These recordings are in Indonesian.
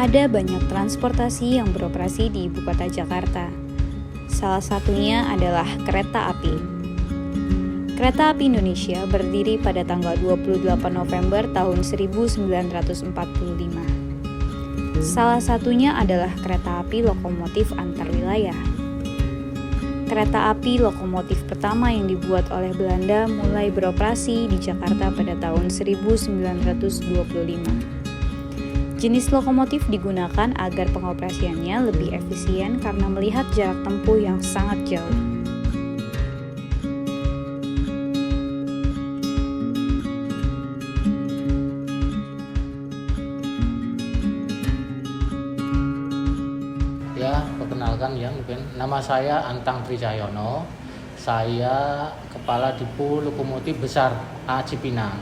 Ada banyak transportasi yang beroperasi di ibu kota Jakarta. Salah satunya adalah kereta api. Kereta api Indonesia berdiri pada tanggal 28 November tahun 1945. Salah satunya adalah kereta api lokomotif antar wilayah. Kereta api lokomotif pertama yang dibuat oleh Belanda mulai beroperasi di Jakarta pada tahun 1925. Jenis lokomotif digunakan agar pengoperasiannya lebih efisien karena melihat jarak tempuh yang sangat jauh. Ya, perkenalkan ya mungkin. Nama saya Antang Tricahyono. Saya Kepala Dipu Lokomotif Besar A Cipinang.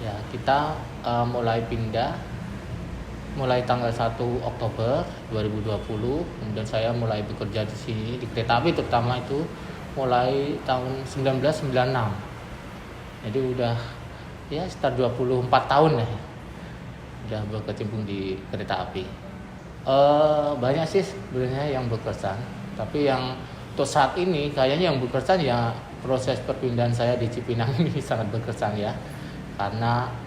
Ya, kita mulai pindah mulai tanggal 1 Oktober 2020, kemudian saya mulai bekerja di sini di kereta api terutama itu mulai tahun 1996. Jadi udah ya sekitar 24 tahun ya udah berkecimpung di kereta api. Banyak sih sebenarnya yang berkesan, tapi yang untuk saat ini kayaknya yang berkesan ya proses perpindahan saya di Cipinang ini sangat berkesan ya, karena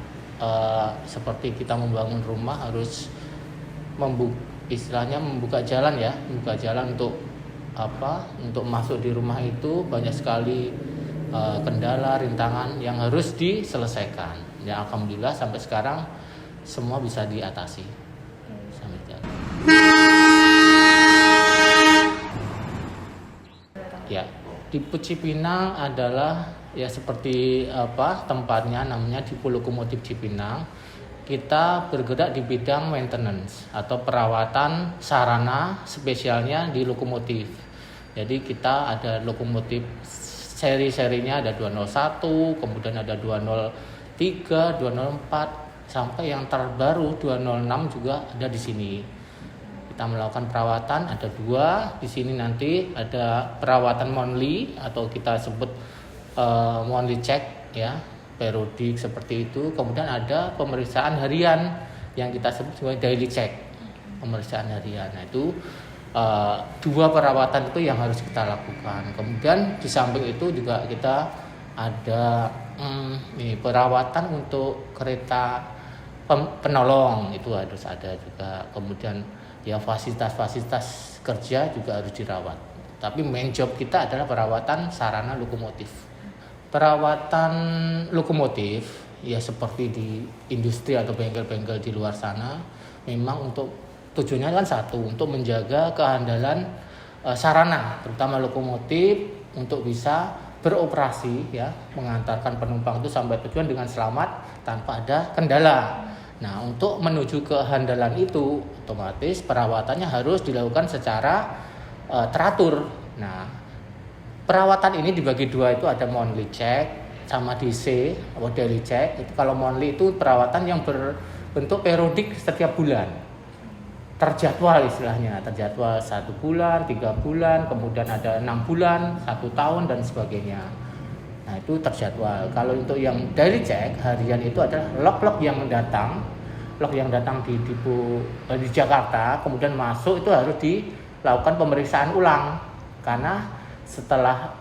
seperti kita membangun rumah harus membuka jalan ya, membuka jalan untuk masuk di rumah itu banyak sekali kendala, rintangan yang harus diselesaikan. Ya alhamdulillah sampai sekarang semua bisa diatasi. Sampai sekarang. Ya, Dipu Cipinang adalah ya seperti tempatnya namanya Dipu Lokomotif Cipinang. Kita bergerak di bidang maintenance atau perawatan sarana spesialnya di lokomotif. Jadi kita ada lokomotif seri-serinya ada 201, kemudian ada 203, 204 sampai yang terbaru 206 juga ada di sini. Kita melakukan perawatan, ada 2 di sini. Nanti ada perawatan monthly atau kita sebut monthly check ya, periodik seperti itu. Kemudian ada pemeriksaan harian yang kita sebut sebagai daily check, pemeriksaan harian. Nah itu 2 perawatan itu yang harus kita lakukan. Kemudian di samping itu juga kita ada perawatan untuk kereta penolong itu harus ada juga. Kemudian ya fasilitas kerja juga harus dirawat. Tapi main job kita adalah perawatan sarana lokomotif. Perawatan lokomotif ya seperti di industri atau bengkel-bengkel di luar sana memang untuk tujuannya kan satu, untuk menjaga kehandalan sarana terutama lokomotif untuk bisa beroperasi ya, mengantarkan penumpang itu sampai tujuan dengan selamat tanpa ada kendala. Nah, untuk menuju kehandalan itu otomatis perawatannya harus dilakukan secara teratur. Nah, perawatan ini dibagi 2, itu ada monthly check sama DC atau daily check. Itu kalau monthly itu perawatan yang berbentuk periodik setiap bulan. Terjadwal istilahnya, terjadwal 1 bulan, 3 bulan, kemudian ada 6 bulan, 1 tahun dan sebagainya. Nah, itu terjadwal. Kalau untuk yang daily check harian itu adalah log-log yang datang di Jakarta, kemudian masuk itu harus dilakukan pemeriksaan ulang. Karena setelah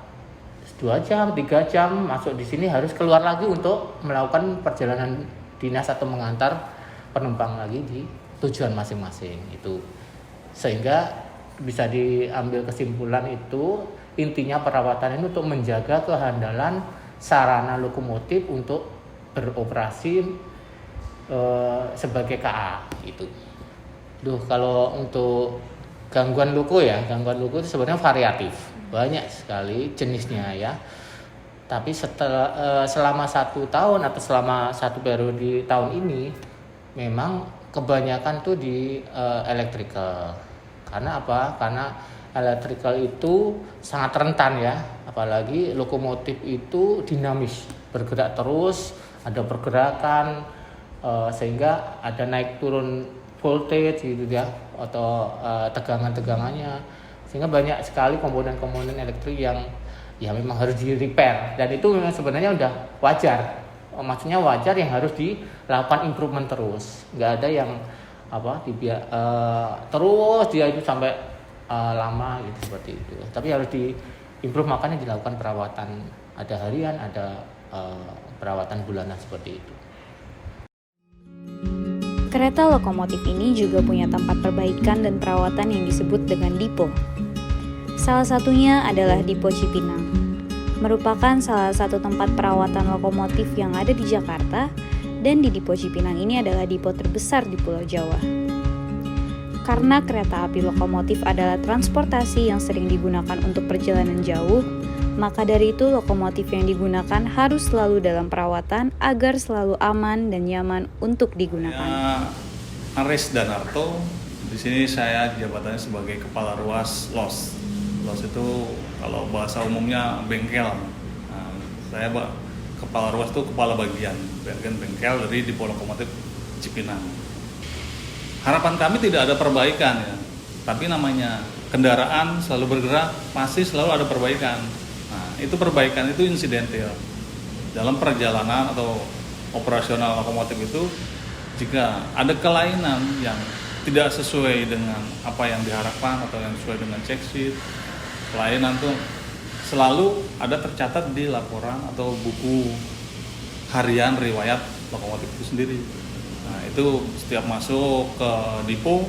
2 jam, 3 jam masuk di sini harus keluar lagi untuk melakukan perjalanan dinas atau mengantar penumpang lagi di tujuan masing-masing itu. Sehingga bisa diambil kesimpulan itu intinya perawatan ini untuk menjaga kehandalan sarana lokomotif untuk beroperasi sebagai KA itu. Kalau untuk gangguan loko itu sebenarnya variatif. Banyak sekali jenisnya ya. Tapi selama 1 tahun atau selama 1 periode tahun ini memang kebanyakan tuh di electrical. Karena apa? Karena electrical itu sangat rentan ya. Apalagi lokomotif itu dinamis, bergerak terus, ada pergerakan sehingga ada naik turun voltage gitu ya, atau tegangan-tegangannya. Sehingga banyak sekali komponen-komponen elektrik yang ya memang harus di repair, dan itu memang sebenarnya udah wajar. Maksudnya wajar yang harus dilakukan improvement terus. Nggak ada yang terus dia itu sampai lama gitu, seperti itu. Tapi harus diimprove, makanya dilakukan perawatan, ada harian, ada perawatan bulanan seperti itu. Kereta lokomotif ini juga punya tempat perbaikan dan perawatan yang disebut dengan dipo. Salah satunya adalah Dipo Cipinang, merupakan salah satu tempat perawatan lokomotif yang ada di Jakarta, dan di Dipo Cipinang ini adalah dipo terbesar di Pulau Jawa. Karena kereta api lokomotif adalah transportasi yang sering digunakan untuk perjalanan jauh, maka dari itu lokomotif yang digunakan harus selalu dalam perawatan agar selalu aman dan nyaman untuk digunakan. Aris Danarto, di sini saya jabatannya sebagai Kepala Ruas LOS. LOS itu kalau bahasa umumnya bengkel. Nah, saya Kepala Ruas itu kepala bagian bengkel dari Dipo Lokomotif Cipinang. Harapan kami tidak ada perbaikan ya, tapi namanya kendaraan selalu bergerak, pasti selalu ada perbaikan. Nah, itu perbaikan itu insidental. Dalam perjalanan atau operasional lokomotif itu, jika ada kelainan yang tidak sesuai dengan apa yang diharapkan atau yang sesuai dengan check sheet, kelainan itu selalu ada tercatat di laporan atau buku harian riwayat lokomotif itu sendiri. Nah, itu setiap masuk ke dipo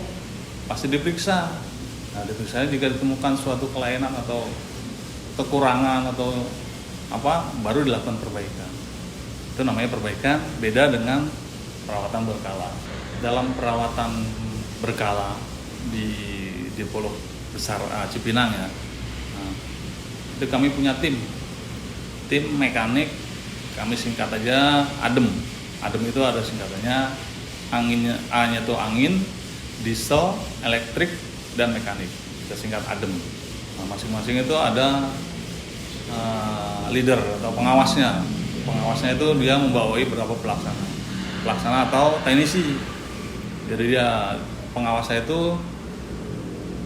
pasti diperiksa. Nah, diperiksa jika ditemukan suatu kelainan atau kekurangan atau apa, baru dilakukan perbaikan. Itu namanya perbaikan, beda dengan perawatan berkala. Dalam perawatan berkala di Dipo besar Cipinang ya, nah, itu kami punya tim mekanik, kami singkat aja ADEM. ADEM itu ada singkatannya, anginnya, A-nya itu angin, diesel, elektrik, dan mekanik. Kita singkat ADEM. Nah, masing-masing itu ada leader atau pengawasnya. Pengawasnya itu dia membawai beberapa pelaksana atau teknisi. Jadi dia pengawasnya itu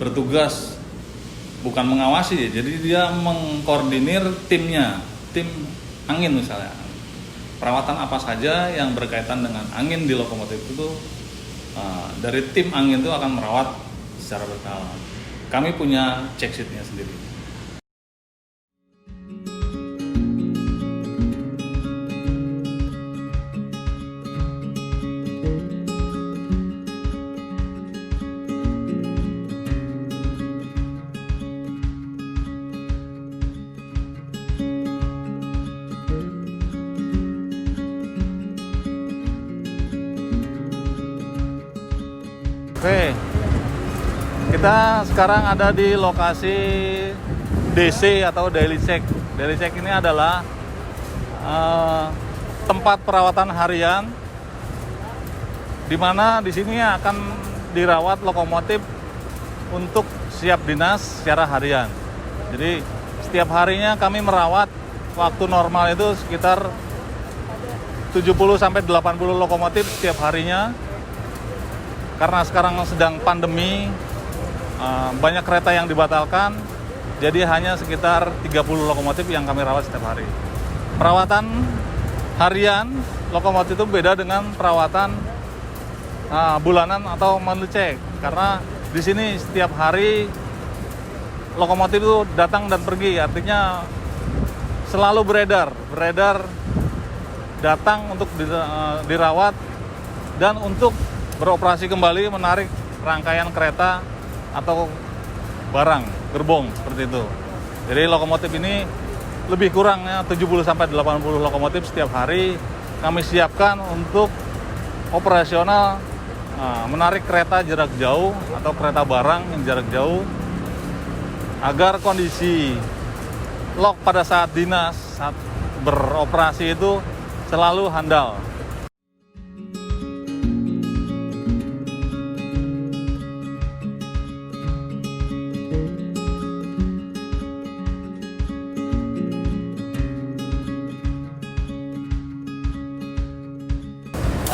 bertugas bukan mengawasi, jadi dia mengkoordinir timnya, tim angin misalnya. Perawatan apa saja yang berkaitan dengan angin di lokomotif itu dari tim angin itu akan merawat secara berkala. Kami punya check sheet-nya sendiri. Oke, kita sekarang ada di lokasi DC atau daily check. Daily check ini adalah tempat perawatan harian, di mana di sini akan dirawat lokomotif untuk siap dinas secara harian. Jadi setiap harinya kami merawat, waktu normal itu sekitar 70-80 lokomotif setiap harinya. Karena sekarang sedang pandemi, banyak kereta yang dibatalkan, jadi hanya sekitar 30 lokomotif yang kami rawat setiap hari. Perawatan harian lokomotif itu beda dengan perawatan bulanan atau monthly check, karena di sini setiap hari lokomotif itu datang dan pergi, artinya selalu beredar datang untuk dirawat dan untuk beroperasi kembali, menarik rangkaian kereta atau barang, gerbong seperti itu. Jadi lokomotif ini lebih kurangnya 70-80 lokomotif setiap hari kami siapkan untuk operasional menarik kereta jarak jauh atau kereta barang yang jarak jauh, agar kondisi lok pada saat dinas, saat beroperasi itu selalu handal.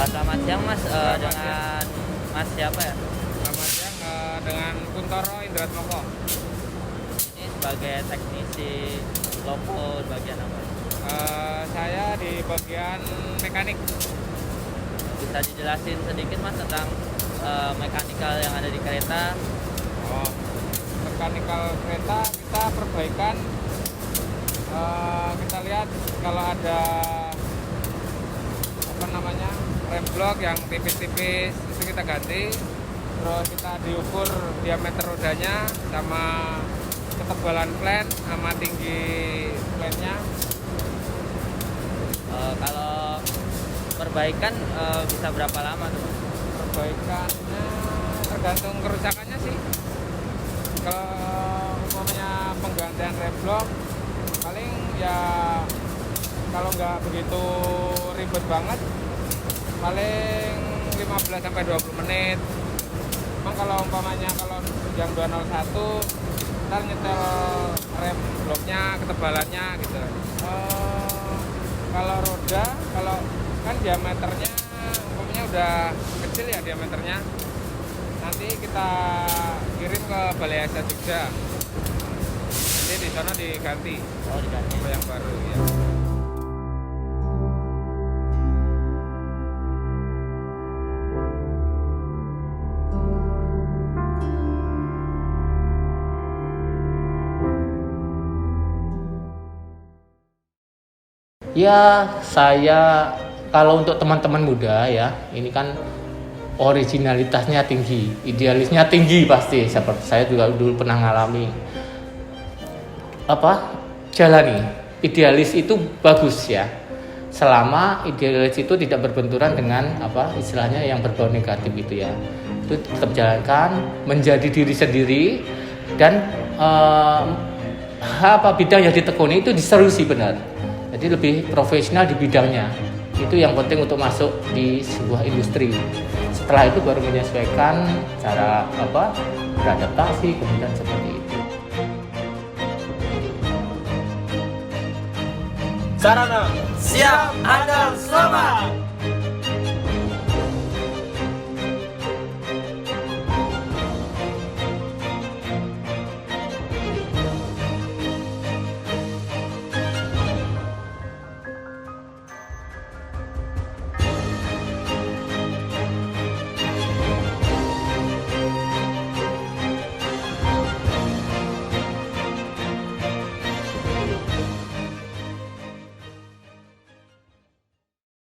Selamat siang Mas, dengan Mas siapa ya? Selamat siang, dengan Kuntoro Indratmoko. Ini sebagai teknisi loko bagian apa? Saya di bagian mekanik. Bisa dijelasin sedikit Mas tentang mekanikal yang ada di kereta. Oh, mekanikal kereta kita perbaikan. Kita lihat kalau ada rem blok yang tipis-tipis itu kita ganti. Terus kita diukur diameter rodanya sama ketebalan plan sama tinggi plannya. Kalau perbaikan bisa berapa lama tuh? Perbaikannya tergantung kerusakannya sih. Kalau umpamanya penggantian rem blok paling ya kalau nggak begitu ribet banget paling 15 sampai 20 menit. Emang kalau umpamanya kalau yang 201 ntar nyetel rem bloknya, ketebalannya gitu. Kalau roda, kalau kan diameternya umpamanya udah kecil ya diameternya, nanti kita kirim ke Balai Asa Jogja. Nanti di sana diganti. Oh, diganti. Sampai yang baru ya. Ya, saya kalau untuk teman-teman muda ya, ini kan originalitasnya tinggi, idealisnya tinggi pasti. Seperti saya juga dulu pernah ngalami. Jalani. Idealis itu bagus ya. Selama idealis itu tidak berbenturan dengan istilahnya yang berbau negatif itu ya. Itu tetap jalankan, menjadi diri sendiri dan bidang yang ditekuni itu diserusi benar. Jadi lebih profesional di bidangnya. Itu yang penting untuk masuk di sebuah industri. Setelah itu baru menyesuaikan cara beradaptasi kemudian seperti itu. Sarana siap handal